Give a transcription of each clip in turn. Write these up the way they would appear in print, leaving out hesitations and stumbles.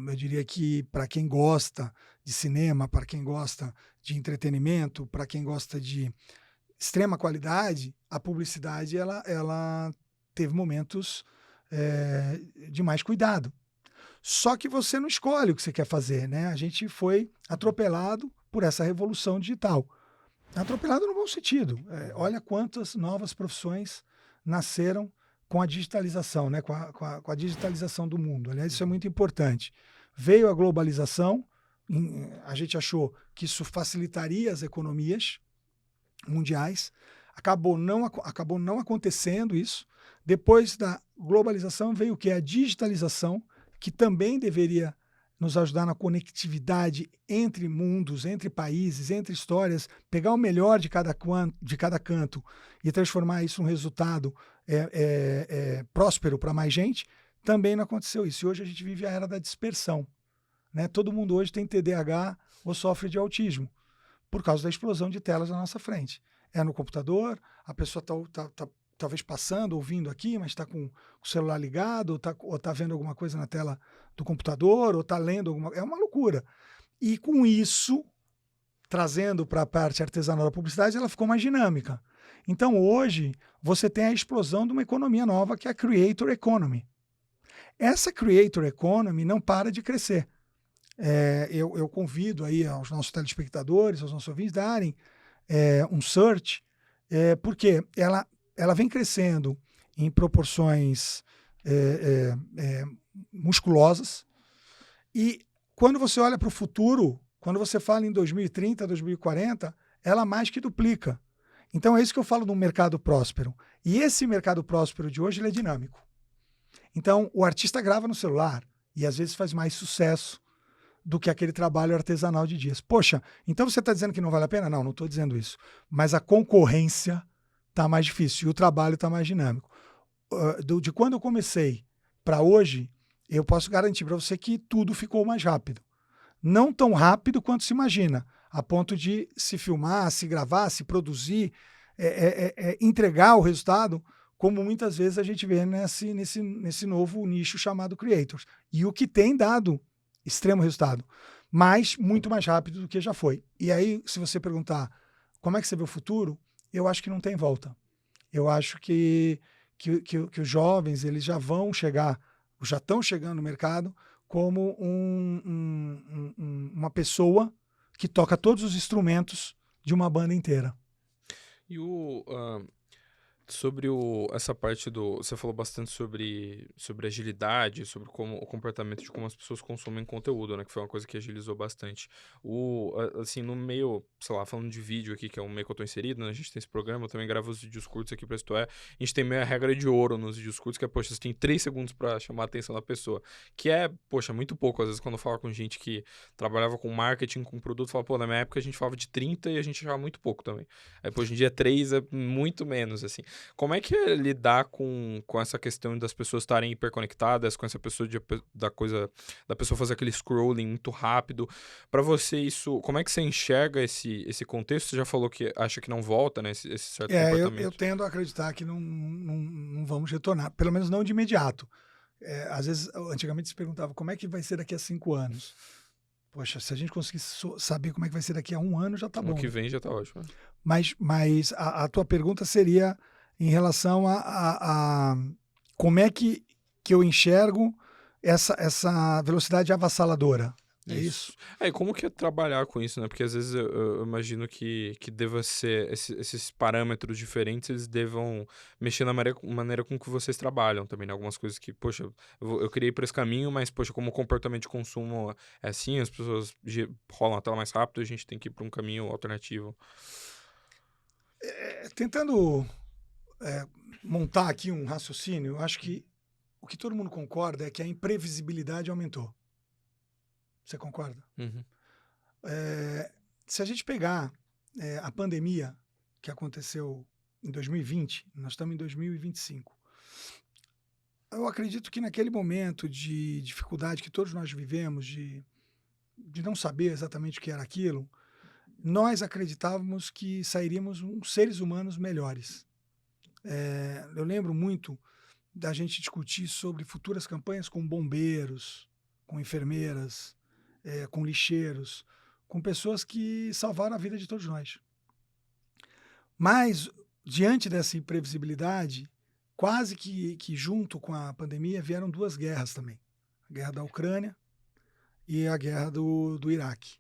eu diria que para quem gosta de cinema, para quem gosta de entretenimento, para quem gosta de extrema qualidade, a publicidade ela teve momentos de mais cuidado. Só que você não escolhe o que você quer fazer, né? A gente foi atropelado por essa revolução digital. Atropelado no bom sentido. Olha quantas novas profissões nasceram com a digitalização, né? Com a digitalização do mundo. Aliás, isso é muito importante. Veio a globalização, a gente achou que isso facilitaria as economias mundiais, acabou não acontecendo isso. Depois da globalização veio o que? A digitalização, que também deveria nos ajudar na conectividade entre mundos, entre países, entre histórias, pegar o melhor de cada canto e transformar isso num resultado próspero para mais gente. Também não aconteceu isso. E hoje a gente vive a era da dispersão, né? Todo mundo hoje tem TDAH ou sofre de autismo por causa da explosão de telas na nossa frente. É no computador, a pessoa está talvez passando, ouvindo aqui, mas está com o celular ligado, ou está vendo alguma coisa na tela do computador, ou está lendo alguma coisa. É uma loucura. E com isso, trazendo para a parte artesanal da publicidade, ela ficou mais dinâmica. Então, hoje, você tem a explosão de uma economia nova, que é a Creator Economy. Essa Creator Economy não para de crescer. Eu convido aí aos nossos telespectadores, aos nossos ouvintes, darem um search, porque ela vem crescendo em proporções musculosas, e quando você olha para o futuro, quando você fala em 2030, 2040, ela mais que duplica. Então é isso que eu falo de um mercado próspero. E esse mercado próspero de hoje ele é dinâmico. Então o artista grava no celular e às vezes faz mais sucesso do que aquele trabalho artesanal de dias. Poxa, então você está dizendo que não vale a pena? Não, não estou dizendo isso. Mas a concorrência está mais difícil e o trabalho está mais dinâmico. De quando eu comecei para hoje, eu posso garantir para você que tudo ficou mais rápido. Não tão rápido quanto se imagina, a ponto de se filmar, se gravar, se produzir, entregar o resultado, como muitas vezes a gente vê nesse novo nicho chamado creators. E o que tem dado extremo resultado, mas muito mais rápido do que já foi. E aí, se você perguntar como é que você vê o futuro, eu acho que não tem volta. Eu acho que os jovens eles já estão chegando no mercado como uma pessoa que toca todos os instrumentos de uma banda inteira. E sobre essa parte você falou bastante sobre agilidade, sobre o comportamento de como as pessoas consomem conteúdo, né? Que foi uma coisa que agilizou bastante. Assim, no meio, sei lá, falando de vídeo aqui, que é um meio que eu tô inserido, né? A gente tem esse programa, eu também gravo os vídeos curtos aqui pra Isto É. A gente tem meio a regra de ouro nos vídeos curtos, que é, poxa, você tem 3 segundos pra chamar a atenção da pessoa. Que é, poxa, muito pouco. Às vezes, quando eu falo com gente que trabalhava com marketing, com produto, fala, pô, na minha época a gente falava de 30 e a gente achava muito pouco também. Aí, pô, hoje em dia 3 é muito menos, assim. Como é que é lidar com essa questão das pessoas estarem hiperconectadas, com essa pessoa da pessoa fazer aquele scrolling muito rápido? Para você isso, como é que você enxerga esse contexto? Você já falou que acha que não volta, né, esse certo Eu comportamento. tendo a acreditar que não vamos retornar, pelo menos não de imediato. Às vezes, antigamente se perguntava como é que vai ser daqui a 5 anos. Poxa, se a gente conseguisse saber como é que vai ser daqui a 1 ano, já tá Ano bom, que né? vem já tá ótimo, né? Mas a tua pergunta seria em relação a como é que eu enxergo essa velocidade avassaladora. É Isso. isso? E como que é trabalhar com isso, né? Porque às vezes eu imagino que deva ser, esses parâmetros diferentes, eles devam mexer na maneira com que vocês trabalham também, né? Algumas coisas que, poxa, eu queria ir por esse caminho, mas, poxa, como o comportamento de consumo é assim, as pessoas rolam a tela mais rápido, a gente tem que ir para um caminho alternativo. Tentando montar aqui um raciocínio, eu acho que o que todo mundo concorda é que a imprevisibilidade aumentou. Você concorda? Uhum. Se a gente pegar a pandemia que aconteceu em 2020, nós estamos em 2025. Eu acredito que naquele momento de dificuldade que todos nós vivemos, de não saber exatamente o que era aquilo, nós acreditávamos que sairíamos seres humanos melhores. Eu lembro muito da gente discutir sobre futuras campanhas com bombeiros, com enfermeiras, com lixeiros, com pessoas que salvaram a vida de todos nós. Mas, diante dessa imprevisibilidade, quase que junto com a pandemia vieram 2 guerras também. A guerra da Ucrânia e a guerra do Iraque.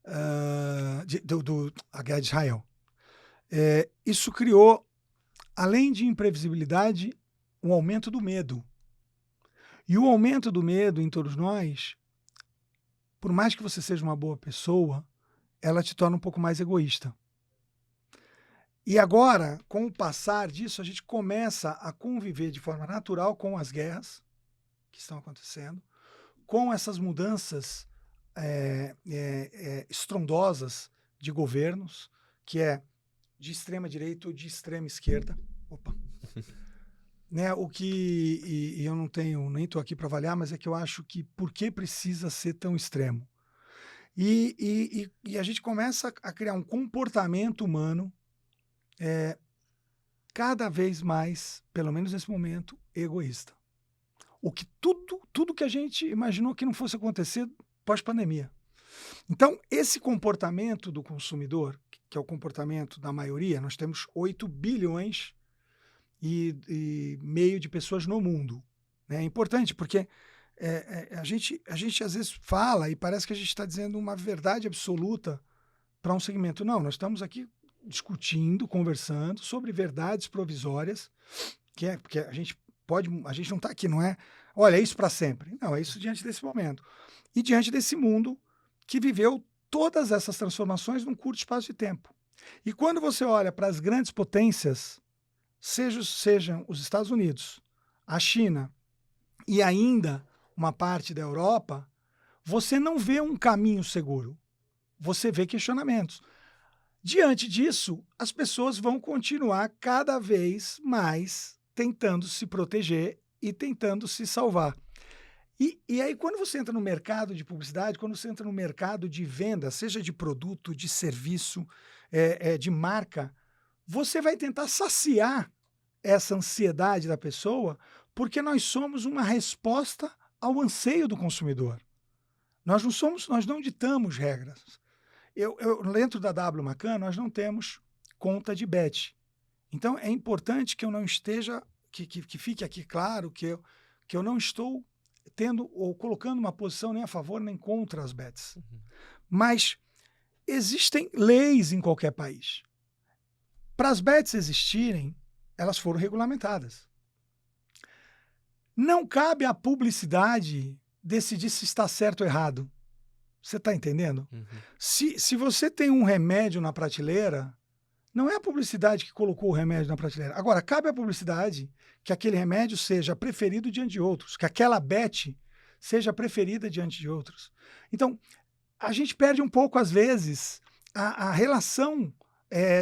A guerra de Israel. Isso criou, além de imprevisibilidade, um aumento do medo. E o aumento do medo em todos nós, por mais que você seja uma boa pessoa, ela te torna um pouco mais egoísta. E agora, com o passar disso, a gente começa a conviver de forma natural com as guerras que estão acontecendo, com essas mudanças estrondosas de governos, que é de extrema direita ou de extrema esquerda. Opa! Né, o que, e eu não tenho, nem estou aqui para avaliar, mas é que eu acho que por que precisa ser tão extremo? E a gente começa a criar um comportamento humano cada vez mais, pelo menos nesse momento, egoísta. O que tudo que a gente imaginou que não fosse acontecer pós-pandemia. Então, esse comportamento do consumidor, que é o comportamento da maioria, nós temos 8 bilhões e meio de pessoas no mundo. Né? É importante porque a gente às vezes fala e parece que a gente está dizendo uma verdade absoluta para um segmento. Não, nós estamos aqui discutindo, conversando sobre verdades provisórias, porque a gente não está aqui, não é? Olha, é isso para sempre. Não, é isso diante desse momento. E diante desse mundo que viveu todas essas transformações num curto espaço de tempo. E quando você olha para as grandes potências, sejam os Estados Unidos, a China e ainda uma parte da Europa, você não vê um caminho seguro. Você vê questionamentos. Diante disso, as pessoas vão continuar cada vez mais tentando se proteger e tentando se salvar. E aí, quando você entra no mercado de publicidade, quando você entra no mercado de venda, seja de produto, de serviço, de marca, você vai tentar saciar essa ansiedade da pessoa, porque nós somos uma resposta ao anseio do consumidor. Nós não ditamos regras. Dentro da W Macan, nós não temos conta de bet. Então, é importante que eu não esteja, que fique aqui claro que eu não estou tendo ou colocando uma posição nem a favor nem contra as bets. Uhum. Mas existem leis em qualquer país. Para as bets existirem, elas foram regulamentadas. Não cabe à publicidade decidir se está certo ou errado. Você está entendendo? Uhum. Se você tem um remédio na prateleira, não é a publicidade que colocou o remédio na prateleira. Agora, cabe à publicidade que aquele remédio seja preferido diante de outros, que aquela bet seja preferida diante de outros. Então, a gente perde um pouco, às vezes, a relação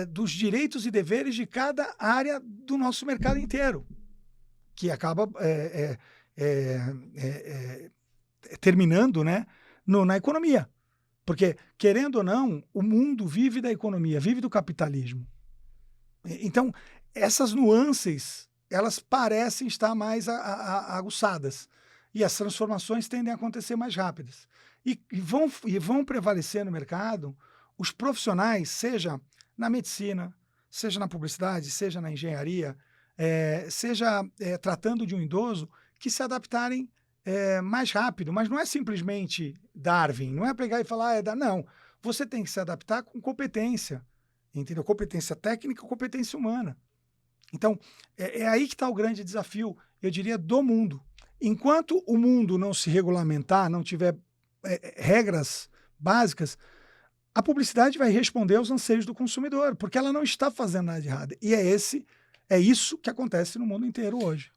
dos direitos e deveres de cada área do nosso mercado inteiro, que acaba terminando, né, na economia. Porque, querendo ou não, o mundo vive da economia, vive do capitalismo. Então, essas nuances, elas parecem estar mais aguçadas. E as transformações tendem a acontecer mais rápidas. E vão prevalecer no mercado os profissionais, seja na medicina, seja na publicidade, seja na engenharia, seja tratando de um idoso, que se adaptarem mais rápido. Mas não é simplesmente Darwin, não é pegar e falar, não. Você tem que se adaptar com competência, entendeu? Competência técnica, competência humana. Então, é aí que está o grande desafio, eu diria, do mundo. Enquanto o mundo não se regulamentar, não tiver regras básicas, a publicidade vai responder aos anseios do consumidor, porque ela não está fazendo nada de errado. E é isso que acontece no mundo inteiro hoje.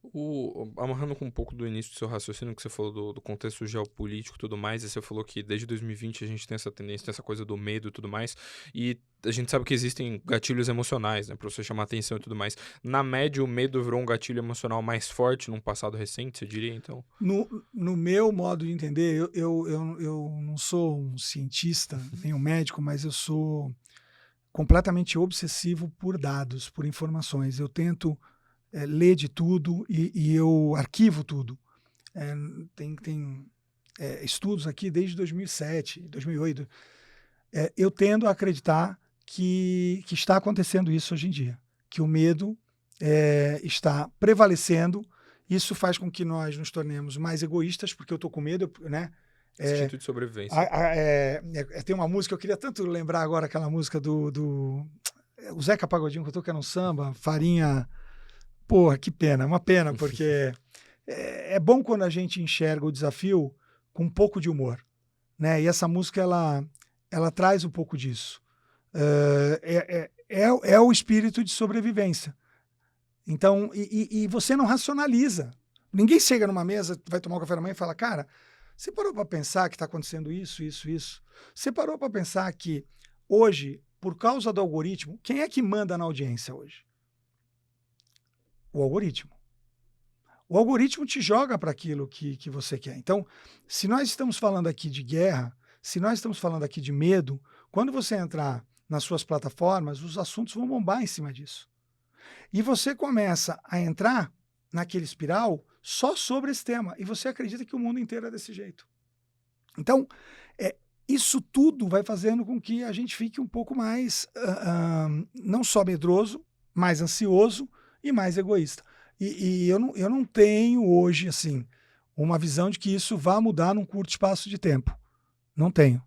Amarrando com um pouco do início do seu raciocínio, que você falou do contexto geopolítico e tudo mais, e você falou que desde 2020 a gente tem essa tendência, tem essa coisa do medo e tudo mais, e a gente sabe que existem gatilhos emocionais, né, pra você chamar atenção e tudo mais. Na média, o medo virou um gatilho emocional mais forte num passado recente, você diria, então? No meu modo de entender, eu não sou um cientista, nem um médico, mas eu sou completamente obsessivo por dados, por informações. Eu tento ler de tudo e eu arquivo tudo. estudos aqui desde 2007, 2008. Eu tendo a acreditar que está acontecendo isso hoje em dia, que o medo está prevalecendo. Isso faz com que nós nos tornemos mais egoístas, porque eu estou com medo, né? Instinto de sobrevivência. Tem uma música, eu queria tanto lembrar agora aquela música o Zeca Pagodinho cantou, que era um samba, Farinha. Porra, que pena, uma pena, porque é bom quando a gente enxerga o desafio com um pouco de humor, né? E essa música, ela traz um pouco disso. É o espírito de sobrevivência. Então, e você não racionaliza. Ninguém chega numa mesa, vai tomar um café da manhã e fala, cara, você parou para pensar que está acontecendo isso, isso, isso? Você parou para pensar que hoje, por causa do algoritmo, quem é que manda na audiência hoje? O algoritmo. O algoritmo te joga para aquilo que você quer. Então, se nós estamos falando aqui de guerra, se nós estamos falando aqui de medo, quando você entrar nas suas plataformas, os assuntos vão bombar em cima disso. E você começa a entrar naquele espiral só sobre esse tema. E você acredita que o mundo inteiro é desse jeito. Então, isso tudo vai fazendo com que a gente fique um pouco mais, não só medroso, mais ansioso e mais egoísta. E eu não tenho hoje, assim, uma visão de que isso vá mudar num curto espaço de tempo. Não tenho.